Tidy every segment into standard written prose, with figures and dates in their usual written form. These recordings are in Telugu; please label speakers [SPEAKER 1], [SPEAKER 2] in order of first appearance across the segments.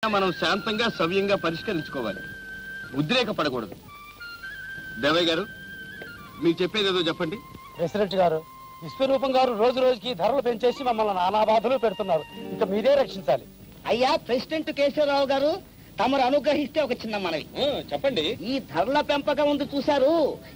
[SPEAKER 1] మనం శాంతంగా సవ్యంగా పరిష్కరించుకోవాలి, ఉద్రేక పడకూడదు. దేవయ్య గారు, మీరు చెప్పేది ఏదో చెప్పండి.
[SPEAKER 2] ప్రెసిడెంట్ గారు, విశ్వరూపం గారు రోజు రోజుకి ధరలు పెంచేసి మమ్మల్ని నానా బాధలు పెడుతున్నారు. ఇంకా మీరే రక్షించాలి.
[SPEAKER 3] అయ్యా ప్రెసిడెంట్ కేశవరావు గారు, తమరు అనుగ్రహిస్తే ఒక చిన్న మనవి.
[SPEAKER 1] చెప్పండి.
[SPEAKER 3] ఈ ధరల పెంపకం ఉంది చూశారు,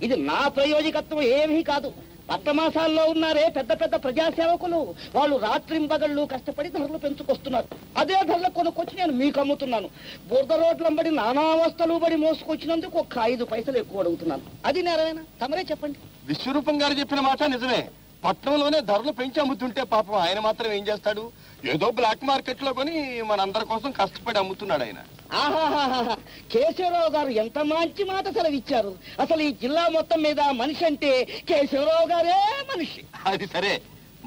[SPEAKER 3] ఇది నా ప్రయోజకత్వం ఏమీ కాదు. పట్టమాసాల్లో ఉన్నారే పెద్ద పెద్ద ప్రజాసేవకులు, వాళ్ళు రాత్రింబగళ్ళు కష్టపడి ధరలు పెంచుకొస్తున్నారు. అదే ధరలు కొనుక్కొచ్చి నేను మీకు అమ్ముతున్నాను. బురద రోడ్లంబడి నానావస్థలు బడి మోసుకొచ్చినందుకు ఒక 5 పైసలు ఎక్కువ అడుగుతున్నాను. అది నేరమేనా? తమరే చెప్పండి.
[SPEAKER 1] విశ్వరూపం గారు చెప్పిన మాట నిజమే. పట్టణంలోనే ధరలు పెంచి అమ్ముతుంటే పాపం ఆయన మాత్రం ఏం చేస్తాడు? ఏదో బ్లాక్ మార్కెట్ లో కొని మనందరి కోసం కష్టపడి అమ్ముతున్నాడు ఆయన.
[SPEAKER 3] ఆహాహాహా, కేశవరావు గారు ఎంత మంచి మాట సెలవిచ్చారు. అసలు ఈ జిల్లా మొత్తం మీద మనిషి అంటే కేశవరావు గారే మనిషి.
[SPEAKER 1] అది సరే,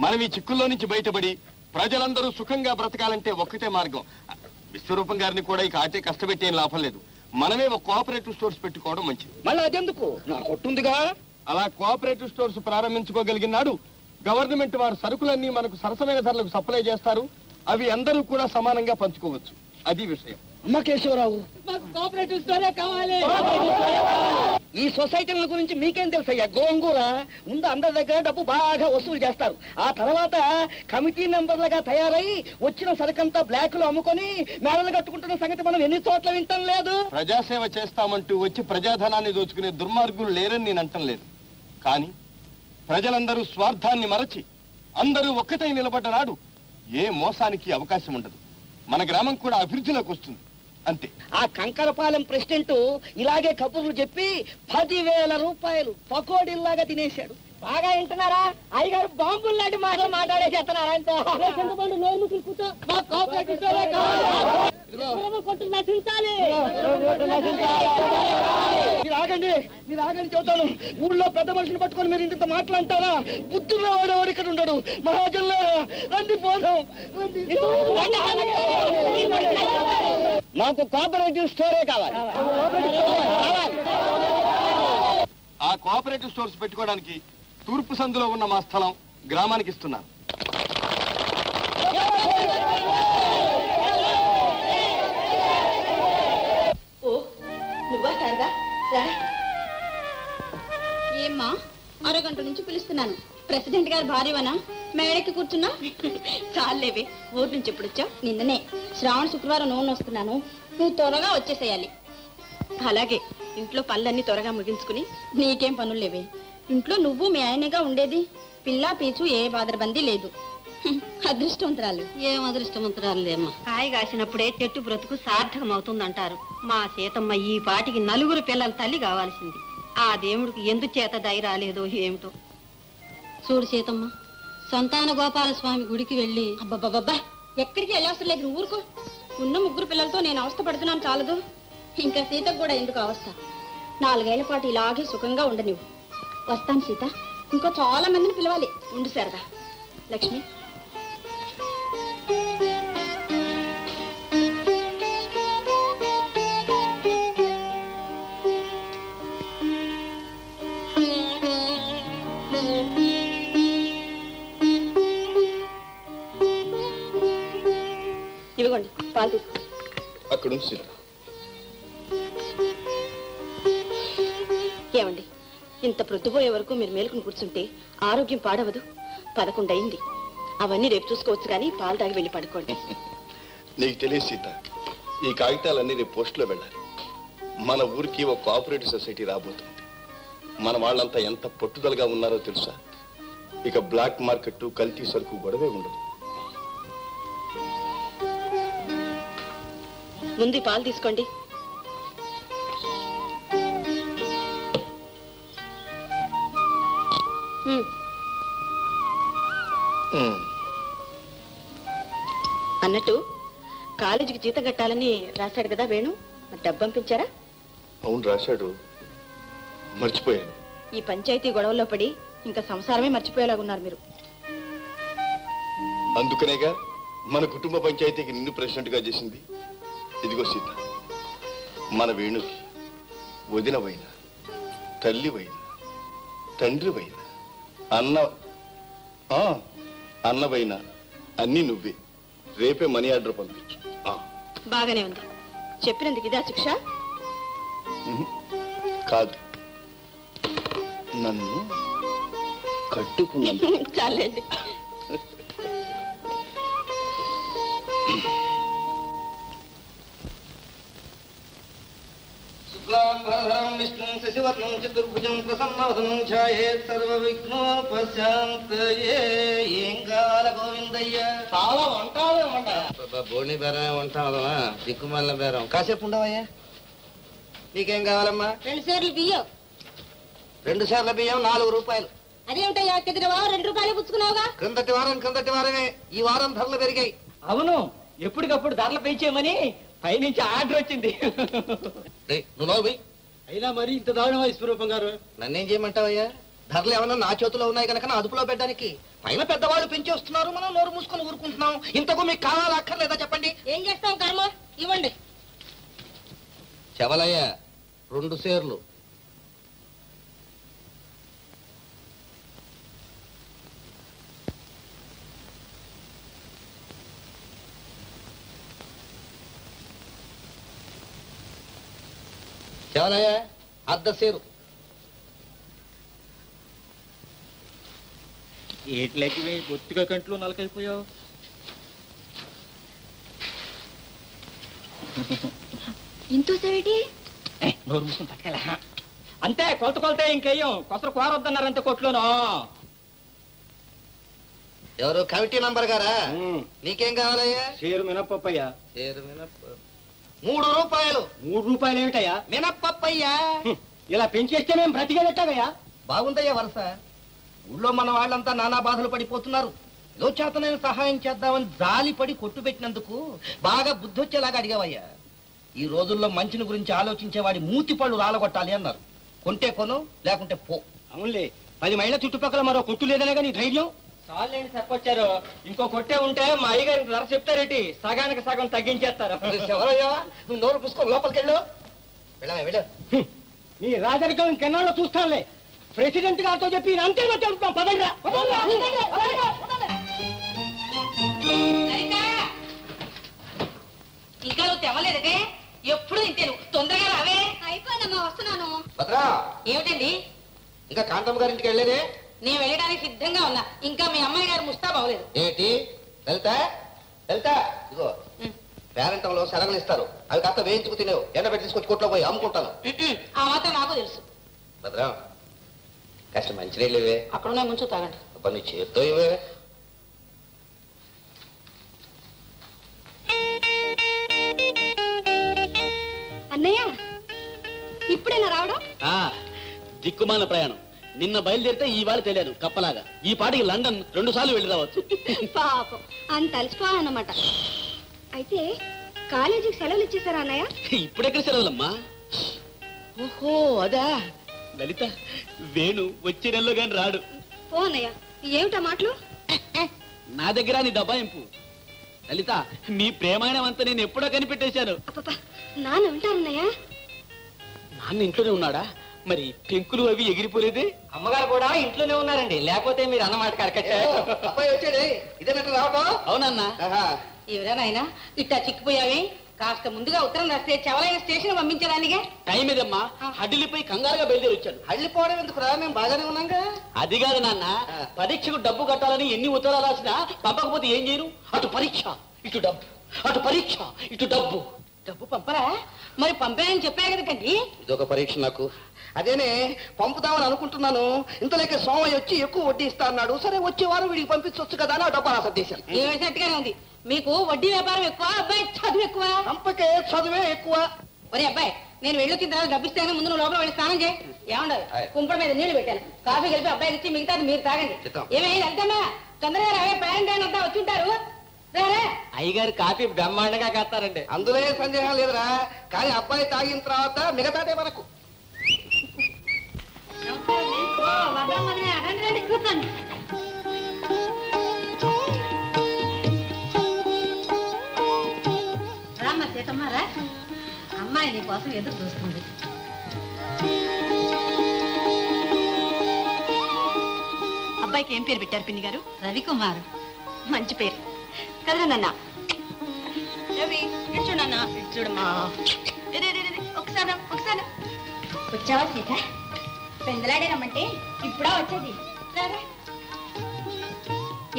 [SPEAKER 1] మనం ఈ చిక్కుల్లో నుంచి బయటపడి ప్రజలందరూ సుఖంగా బ్రతకాలంటే ఒక్కటే మార్గం. విశ్వరూపం గారిని కూడా ఇక ఆటే కష్టపెట్టి ఏం లాభం లేదు. మనమే ఒక కోఆపరేటివ్ స్టోర్స్ పెట్టుకోవడం మంచిది.
[SPEAKER 3] మళ్ళీ అదెందుకు? నా కొట్టుందిగా.
[SPEAKER 1] అలా కోఆపరేటివ్ స్టోర్స్ ప్రారంభించుకోగలిగినాడు గవర్నమెంట్ వారు సరుకులన్నీ మనకు సరసమైన ధరలకు సప్లై చేస్తారు. అవి అందరూ కూడా సమానంగా పంచుకోవచ్చు. అది విషయం.
[SPEAKER 3] అమ్మ కేశవరావు,
[SPEAKER 4] కోఆపరేటివ్ స్టోరే కావాలి.
[SPEAKER 3] ఈ సొసైటీల గురించి మీకేం తెలుసయ్యా? గోంగూర ముందు అందరి దగ్గర డబ్బు బాగా వసూలు చేస్తారు. ఆ తర్వాత కమిటీ మెంబర్లుగా తయారై వచ్చిన సరుకంతా బ్లాక్ లో అమ్ముకొని మేడలు కట్టుకుంటున్న సంగతి మనం ఎన్ని చోట్ల వింటం లేదు.
[SPEAKER 1] ప్రజాసేవ చేస్తామంటూ వచ్చి ప్రజాధనాన్ని దోచుకునే దుర్మార్గులు లేరని నేను అంటం లేదు. కానీ ప్రజలందరూ స్వార్థాన్ని మరచి అందరూ ఒక్కటై నిలబడ్డ నాడు ఏ మోసానికి అవకాశం ఉండదు. మన గ్రామం కూడా అభివృద్ధిలోకి వస్తుంది. అంతే.
[SPEAKER 3] ఆ కంకరపాలెం ప్రెసిడెంట్ ఇలాగే కబుర్లు చెప్పి 10,000 రూపాయలు పకోడీల్లాగా తినేశాడు.
[SPEAKER 4] బాగా వింటున్నారా? అయ్యగారు బాంబులు లాంటి మాటలు మాట్లాడేసేస్తున్నారు. అంటే మా కోఆపరేటివ్ స్టోరే కావాలి. కొట్టు నశించాలి.
[SPEAKER 3] మీరు ఆగండి చెబుతాను. ఊళ్ళో పెద్ద మనుషులు పట్టుకొని మీరు ఇంత మాట్లాడతారా? బుద్ధుల్లో వాడేవాడు ఇక్కడ ఉండడు. మహాజన్లో రండి పోదాం. మాకు కోఆపరేటివ్ స్టోరే కావాలి.
[SPEAKER 1] ఆ కోఆపరేటివ్ స్టోర్స్ పెట్టుకోవడానికి తూర్పు సందులో ఉన్న మా స్థలం గ్రామానికి ఇస్తున్నాను.
[SPEAKER 5] ఏమ్మా, అరగంట నుంచి పిలుస్తున్నాను. ప్రెసిడెంట్ గారు భార్యవనా? మేడకి కూర్చున్నా? చాలేవే, ఊరి నుంచి ఎప్పుడు వచ్చావు? నిన్ననే. శ్రావణ శుక్రవారం నూనె వస్తున్నాను, నువ్వు త్వరగా వచ్చేసేయాలి. అలాగే, ఇంట్లో పనులన్నీ త్వరగా ముగించుకుని. నీకేం పనులు లేవే, ఇంట్లో నువ్వు మీ ఆయనగా ఉండేది. పిల్ల పీచు ఏ బాదరబందీ లేదు. అదృష్టవంతురాలు.
[SPEAKER 6] ఏం అదృష్టవంతురాలు లేమ్మా. కాయ కాసినప్పుడే చెట్టు బ్రతుకు సార్థకం అవుతుందంటారు. మా సీతమ్మ ఈ పాటికి 4 పిల్లల తల్లి కావాల్సింది. ఆ దేవుడికి ఎందుచేత దయ రాలేదో ఏమిటో. చూడు సీతమ్మ, సంతాన గోపాల స్వామి గుడికి వెళ్ళి.
[SPEAKER 5] అబ్బబ్బబ్బా, ఎక్కడికి వెళ్ళవసరం లేదు, నువ్వు ఊరుకో. ఉన్న 3 పిల్లలతో నేను అవస్థ పడుతున్నాను చాలదు. ఇంకా సీతకు కూడా ఎందుకు అవస్థ? 4 ఏళ్ల పాటు ఇలాగే సుఖంగా ఉండనివ్వు. వస్తాను సీత, ఇంకో చాలా మందిని పిలవాలి. ఉండు సరదా. లక్ష్మి, ఇవ్వండి పాలు తీసుకో.
[SPEAKER 1] అక్కడ
[SPEAKER 5] ఏమండి, ఇంత ప్రొద్దుపోయే వరకు మీరు మేలుకుని కూర్చుంటే ఆరోగ్యం పాడవదు. 11 అయింది. అవన్నీ రేపు చూసుకోవచ్చు, కానీ పాలు తాగి వెళ్ళి పడుకోండి.
[SPEAKER 1] నీకు తెలియదు సీత, ఈ కాగితాలన్నీ రేపు పోస్టులో వెళ్ళాలి. మన ఊరికి ఒక కోఆపరేటివ్ సొసైటీ రాబోతుంది. మన వాళ్ళంతా ఎంత పట్టుదలగా ఉన్నారో తెలుసా? ఇక బ్లాక్ మార్కెట్, కల్తీ సరుకు గొడవే ఉండదు.
[SPEAKER 5] ముందు పాలు తీసుకోండి. అన్నట్టు కాలేజీకి జీతం కట్టాలని రాశాడు కదా వేణు, డబ్బు పంపించారా?
[SPEAKER 1] అవును రాశాడు, మర్చిపోయాను.
[SPEAKER 5] ఈ పంచాయతీ గొడవల్లో పడి ఇంకా సంసారమే మర్చిపోయేలాగున్నారు మీరు.
[SPEAKER 1] అందుకనేగా మన కుటుంబ పంచాయతీకి నిన్ను ప్రెసిడెంట్ గా చేసింది. ఇదిగో సీత, మన వేణుకి వదినవైన, తల్లివైన, తండ్రివైన, అన్నవైన అన్ని నువ్వే. రేపే మనీ ఆర్డర్ పంపించు.
[SPEAKER 5] బాగానే ఉంది. చెప్పినందుకు ఇదా శిక్ష?
[SPEAKER 1] కాదు, నన్ను కట్టుకున్నాను.
[SPEAKER 5] చాలండి.
[SPEAKER 3] విష్ణు శశివర్ణం చతుర్భుజం ప్రసన్నవదనం ఛాయేత్ సర్వవిఘ్నోపశాంతయే. ఏం కావాల గోవిందయ్య? చాలా వంటాలు బోని బేరం వంటావదమా? దిక్కుమల్ల బేరం. కాసేపు ఉండవయ్యా. నీకేం కావాలమ్మా?
[SPEAKER 4] 2 సార్లు బియ్యం.
[SPEAKER 3] 2 సార్ల బియ్యం 4 రూపాయలు.
[SPEAKER 4] అదేమిటయ్యా, కిందటి వారం 2 రూపాయలు పుచ్చుకున్నావుగా?
[SPEAKER 3] క్రిందటి వారమే. ఈ వారం ధరలు పెరిగాయి.
[SPEAKER 2] అవును, ఎప్పటికప్పుడు ధరలు పెంచేయమని పైనుంచి ఆర్డర్ వచ్చింది.
[SPEAKER 3] నువ్వు
[SPEAKER 2] అయినా మరి ఇంత దారుణమా విశ్వరూపం గారు?
[SPEAKER 3] నన్నేం చేయమంటావయ్యా? ధరలు ఏమన్నా నా చేతిలో ఉన్నాయి కనుక నా అదుపులో పెట్టడానికి. పైన పెద్దవాళ్ళు పెంచేస్తున్నారు, మనం నోరు మూసుకొని ఊరుకుంటున్నాం. ఇంతకు మీకు కావాలా అక్కర్లేదా చెప్పండి?
[SPEAKER 4] ఏం చేస్తాం కర్మ? ఇవ్వండి.
[SPEAKER 3] చెవలయ్య 2 సేర్లు. చెవలయ్య 1/2 సేరు.
[SPEAKER 2] ఏట్లకి బొత్తిగా కంట్లో నలకైపోయావు.
[SPEAKER 5] ఇంతోసేటి
[SPEAKER 2] నోరు మూసుకుని పట్టుకెళ్ళ. అంతే, కొలతే ఇంకేయం కొసరు కోరొద్దన్నారంతే కొట్లోనూ.
[SPEAKER 3] ఎవరు? కమిటీ నంబర్ గారా? నీకేం కావాలయ్యా?
[SPEAKER 2] షేరు మినప్పయ్యా.
[SPEAKER 3] సేరు మినప్ప 3 రూపాయలు.
[SPEAKER 2] 3 రూపాయలు ఏమిటయ్యా?
[SPEAKER 3] మినప్పయ్యా.
[SPEAKER 2] ఇలా పెంచేస్తే మేము బ్రతికేదెట్టాగయ్యా?
[SPEAKER 3] బాగుందయ్యా వరుస. ఊళ్ళో మన వాళ్ళంతా నానా బాధలు పడిపోతున్నారు. ఏదో చేతనైన సహాయం చేద్దామని జాలిపడి కొట్టు పెట్టినందుకు బాగా బుద్ధొచ్చేలాగా అడిగావయ్యా. ఈ రోజుల్లో మంచిని గురించి ఆలోచించేవాడి మూతి పళ్ళు రాలగొట్టాలి అన్నారు. కొంటే కొను, లేకుంటే పో.
[SPEAKER 2] అవునులే, 10 మైళ్ళ చుట్టుపక్కల మరో కొట్టు లేదనే కానీ ధైర్యం. చాలేండి చెప్పొచ్చారు. ఇంకో కొట్టే ఉంటే మా అయ్యగారికి ధర చెప్తారేటి? సగానికి సగం తగ్గించేస్తారు.
[SPEAKER 3] ఎవరయ్యా? నువ్వు నోరు పుసుకో, లోపలికి వెళ్ళు. వెళ్ళ
[SPEAKER 2] నీ రాజరికం ఇంకెన్నాళ్ళు చూస్తానులే. ప్రెసిడెంట్ గారితో చెప్పి అంతే చెప్తాం. పదంగా
[SPEAKER 6] ఇంకా నువ్వు తెమ్మలేదే? ఎప్పుడు ఇంతే, నువ్వు తొందరగా రావే.
[SPEAKER 5] అయిపోయిందమ్మా, వస్తున్నాను.
[SPEAKER 3] భద్రా,
[SPEAKER 6] ఏమిటండి?
[SPEAKER 3] ఇంకా కాంతమ్మ గారింటికి వెళ్ళేదే?
[SPEAKER 6] నేను వెళ్ళడానికి సిద్ధంగా ఉన్నా. ఇంకా మీ అమ్మాయి గారు ముస్తాబ్ అవ్వలేదు.
[SPEAKER 3] ఏంటి? వెళ్తా ఇదిగో పేరెంటంలో శనగలు ఇస్తారు. అవి కాస్త వేయించుకు తినేవు. ఎండబెట్టి తీసుకొచ్చి కొట్లో పోయి అమ్ముకుంటాను.
[SPEAKER 6] ఆ మాత్రం నాకు తెలుసు.
[SPEAKER 3] భద్రా, కాస్త మంచినీళ్ళు ఇవే.
[SPEAKER 6] అక్కడున్నా ముంచు తాగండి.
[SPEAKER 3] అబ్బా, నీ చేత్తో ఇవే.
[SPEAKER 5] అన్నయ్య, ఇప్పుడేనా రావడం?
[SPEAKER 2] దిక్కుమాల ప్రయాణం. నిన్న బయలుదేరితే ఈ వాడు తెలియదు కప్పలాగా. ఈ పాటికి లండన్ 2 సార్లు వెళ్ళి రావచ్చు.
[SPEAKER 5] పాపం, అంత అలసిపోవాలన్నమాట. అయితే కాలేజీకి సెలవులు ఇచ్చేసారా అన్నయ్య?
[SPEAKER 2] ఇప్పుడెక్కడ సెలవులమ్మా? ఓహో అదా. లలిత, వేణు వచ్చే నెలలో గాని రాడు.
[SPEAKER 5] ఓ అన్నయ్య, ఏమిటా మాటలు?
[SPEAKER 2] నా దగ్గర నీ దబాయింపు. లలిత, నీ ప్రేమాయణం అంతా నేను ఎప్పుడో కనిపెట్టేశాను.
[SPEAKER 5] అప్పపా, నాన్న ఉంటారన్నయ్య?
[SPEAKER 2] నాన్న ఇంట్లోనే ఉన్నాడా? మరి పెంకులు అవి ఎగిరిపోలేదే?
[SPEAKER 3] అమ్మగారు కూడా ఇంట్లోనే ఉన్నారండి.
[SPEAKER 2] లేకపోతే మీరు అన్నమాట కరకట్టారు.
[SPEAKER 3] అబ్బాయి వచ్చాడే, ఇదేనట్టు రావటం?
[SPEAKER 2] అవునన్నా.
[SPEAKER 6] ఎవరైనా ఇట్టా చిక్కిపోయావే? కాస్త ముందుగా ఉత్తరం రాస్తే చెవలైన స్టేషన్ పంపించడానికే
[SPEAKER 2] టైం ఏదమ్మా. హడ్డిలిపై కంగారుగా బయలుదేరి వచ్చాడు.
[SPEAKER 3] హళ్ళిపోవడం ఎందుకు రా? మేము బాగానే ఉన్నాగా.
[SPEAKER 2] అది కాదు నాన్న, పరీక్షకు డబ్బు కట్టాలని ఎన్ని ఉత్తరాలు రాసినా పంపకపోతే ఏం చేయను? అటు పరీక్ష ఇటు డబ్బు, అటు పరీక్ష ఇటు డబ్బు.
[SPEAKER 6] డబ్బు పంపరా? మరి పంపానని చెప్పా కదండి.
[SPEAKER 3] ఇదొక పరీక్ష నాకు. అదేనే పంపుదామని అనుకుంటున్నాను. ఇంతలోకే సోమయ్య వచ్చి ఎక్కువ వడ్డీ ఇస్తా అన్నాడు. సరే, వచ్చే వారం వీడికి పంపించవచ్చు కదా అని ఆ డబ్బా సర్దేశాను.
[SPEAKER 6] ఏమైనట్టుగానే ఉంది. మీకు వడ్డీ వ్యాపారం ఎక్కువ, అబ్బాయి చదువు ఎక్కువ.
[SPEAKER 3] పంపకే చదువే ఎక్కువ.
[SPEAKER 6] ఒరే అబ్బాయి, నేను వెళ్ళొచ్చిన తర్వాత డబ్బిస్తాను. ముందు నువ్వు లోపల వెళ్ళి స్నానం చేయి. ఏమండదు,
[SPEAKER 3] ఆయ్.
[SPEAKER 6] కుంపడ మీద నీళ్లు పెట్టాను. కాఫీ కలిపి అబ్బాయికి ఇచ్చి మిగతాది మీరు తాగండి.
[SPEAKER 3] చిత్తం.
[SPEAKER 6] ఏమై వెళ్తామా? తొందరగా రావే, ప్రయాణం అంతా వచ్చి ఉంటారు. రారా.
[SPEAKER 2] అయ్యగారు కాఫీ బ్రహ్మాండంగా కాస్తారండి.
[SPEAKER 3] అందులో ఏ సందేహం లేదురా. కానీ అబ్బాయి తాగిన తర్వాత మిగతాదే మనకు.
[SPEAKER 6] కూర్చోండి. రామ్మ సీతమ్మారా, అమ్మాయి నీ కోసం ఎదురు చూస్తుంది.
[SPEAKER 5] అబ్బాయికి ఏం పేరు పెట్టారు పిన్ని గారు?
[SPEAKER 6] రవికుమార్.
[SPEAKER 5] మంచి పేరు కదా నాన్న. రవి, చూడన్నా చూడమ్మా ఒకసారి ఒకసారి వచ్చావా సీత పెందలాడే రమ్మంటే ఇప్పుడా వచ్చేది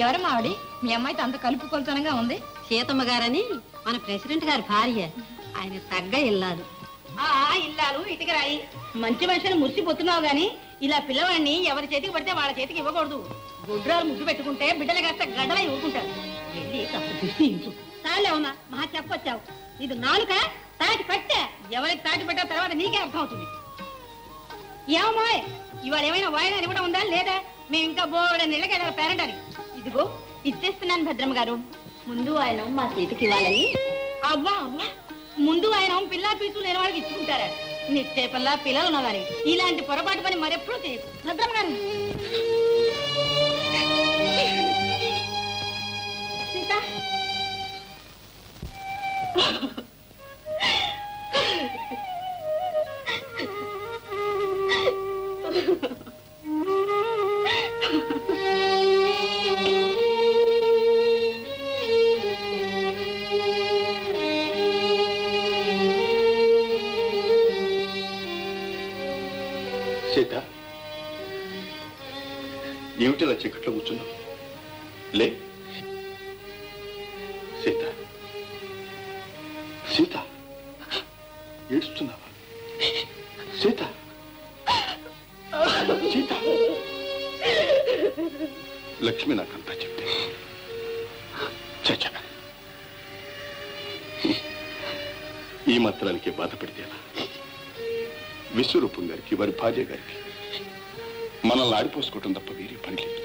[SPEAKER 5] ఎవరమ్మా ఆవిడ మీ అమ్మాయితో అంత కలుపు కొలుతనంగా ఉంది
[SPEAKER 6] సీతమ్మ గారని మన ప్రెసిడెంట్ గారి భార్య ఆయన తగ్గ ఇల్లాలు
[SPEAKER 5] ఇల్లాలు ఇటుక రాయి మంచి మనుషులు మురిసిపోతున్నావు గాని ఇలా పిల్లవాడిని ఎవరి చేతికి పడితే వాళ్ళ చేతికి ఇవ్వకూడదు గుడ్రాలు ముగ్గు పెట్టుకుంటే బిడ్డలు కాస్త గడ్డలా ఇవ్వకుంటారు వెళ్ళి కాస్త దృష్టించు చాలేవమ్మా మహా చెప్పొచ్చావు ఇది నాలుక తాటి పట్టే ఎవరికి తాటి పట్టిన తర్వాత నీకే అర్థం అవుతుంది ఏమమ్మా ఇవాళ ఏమైనా వాయిదా ఇవ్వడం ఉందా లేదా మేము ఇంకా బోర్డు నీళ్ళకి పేరెంట్ అని ఇదిగో ఇచ్చేస్తున్నాను భద్రమ్మ గారు ముందు ఆయన మా చేతికి ఇవ్వాలని అవ్వా అవ్వా ముందు ఆయన పిల్లా పీసు లేని వాళ్ళకి ఇచ్చుకుంటారా నిశ్చేపల్లా పిల్లలు ఉన్నవారి ఇలాంటి పొరపాటు పని మరెప్పుడు చేయదు భద్రమ్మ గారు సీత
[SPEAKER 1] సీత ఏమిటిలా చీకట్లో కూర్చున్నావు లే సీత సీత ఏడుస్తున్నావా సీత సీత లక్ష్మి నాకంతా చెప్తే చచ్చ ఈ మాత్రానికి బాధపడితేనా విశ్వరూపం గారికి వారి భార్య గారికి మనల్ని ఆడిపోసుకోవటం తప్ప వేరే పని లేదు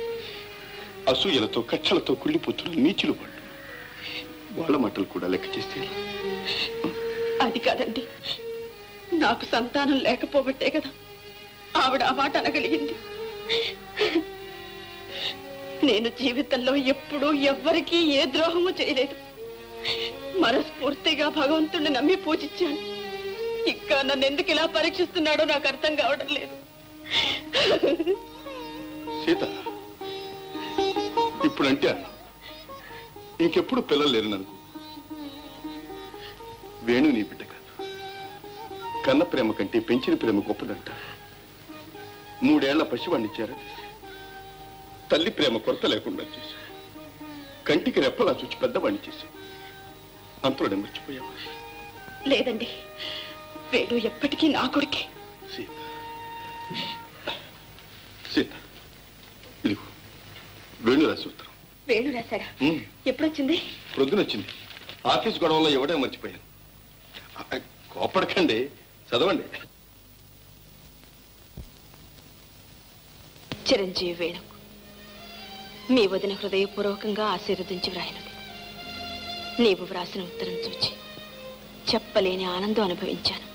[SPEAKER 1] అసూయలతో కక్షలతో కుళ్ళిపోతున్న నీచులు వాళ్ళు వాళ్ళ మాటలు కూడా లెక్క చేస్తే
[SPEAKER 5] అది కాదండి నాకు సంతానం లేకపోబట్టే కదా ఆవిడ ఆ మాట అనగలిగింది నేను జీవితంలో ఎప్పుడూ ఎవ్వరికీ ఏ ద్రోహము చేయలేదు మనస్ఫూర్తిగా భగవంతుడిని నమ్మి పూజించాను ఇంకా నన్ను ఎందుకు ఇలా పరీక్షిస్తున్నాడో నాకు అర్థం కావడం లేదు
[SPEAKER 1] సీత ఇప్పుడంటే అన్నా ఇంకెప్పుడు పిల్లలు లేరు నన్ను వేణు నీ బిడ్డ కాదు కన్న ప్రేమ కంటే పెంచిన ప్రేమ గొప్పదంట 3 ఏళ్ల పసివాణ్ణి ఇచ్చారు తల్లి ప్రేమ కొరత లేకుండా చేశారు కంటికి రెప్పలా చూచి పెద్దవాణ్ణి చేశారు అంతలోనే మర్చిపోయావా
[SPEAKER 5] లేదండి వేణు ఎప్పటికీ నా కొడుకే
[SPEAKER 1] సీత సీత ఇదిగో వేణు రాసి ఉత్తరం
[SPEAKER 5] వేణు రాశాడా ఎప్పుడొచ్చింది
[SPEAKER 1] ప్రొద్దునొచ్చింది ఆఫీస్ గొడవలో ఎవడే మర్చిపోయాను కోపడకండి చదవండి
[SPEAKER 5] చిరంజీవి వేణుకు మీ వదిన హృదయపూర్వకంగా ఆశీర్వదించి వ్రాయినది నీవు వ్రాసిన ఉత్తరం చూచి చెప్పలేని ఆనందం అనుభవించాను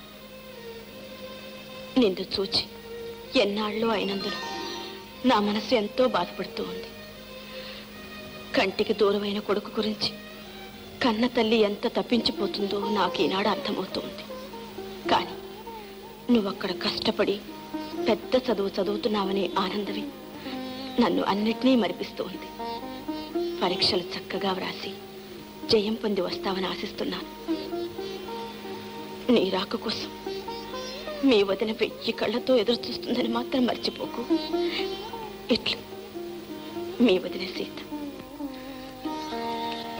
[SPEAKER 5] నిన్ను చూచి ఎన్నాళ్ళు అయినందున నా మనసు ఎంతో బాధపడుతూ ఉంది కంటికి దూరమైన కొడుకు గురించి కన్న తల్లి ఎంత తప్పించిపోతుందో నాకు ఈనాడు అర్థమవుతోంది కానీ నువ్వక్కడ కష్టపడి పెద్ద చదువు చదువుతున్నావనే ఆనందమే నన్ను అన్నిటినీ మరిపిస్తూ ఉంది పరీక్షలు చక్కగా వ్రాసి జయం పొంది వస్తావని ఆశిస్తున్నాను నీ రాక కోసం మీ వదిన 1000 కళ్ళతో ఎదురు చూస్తుందని మాత్రం మర్చిపోకు ఇట్లు మీ వదిన సీత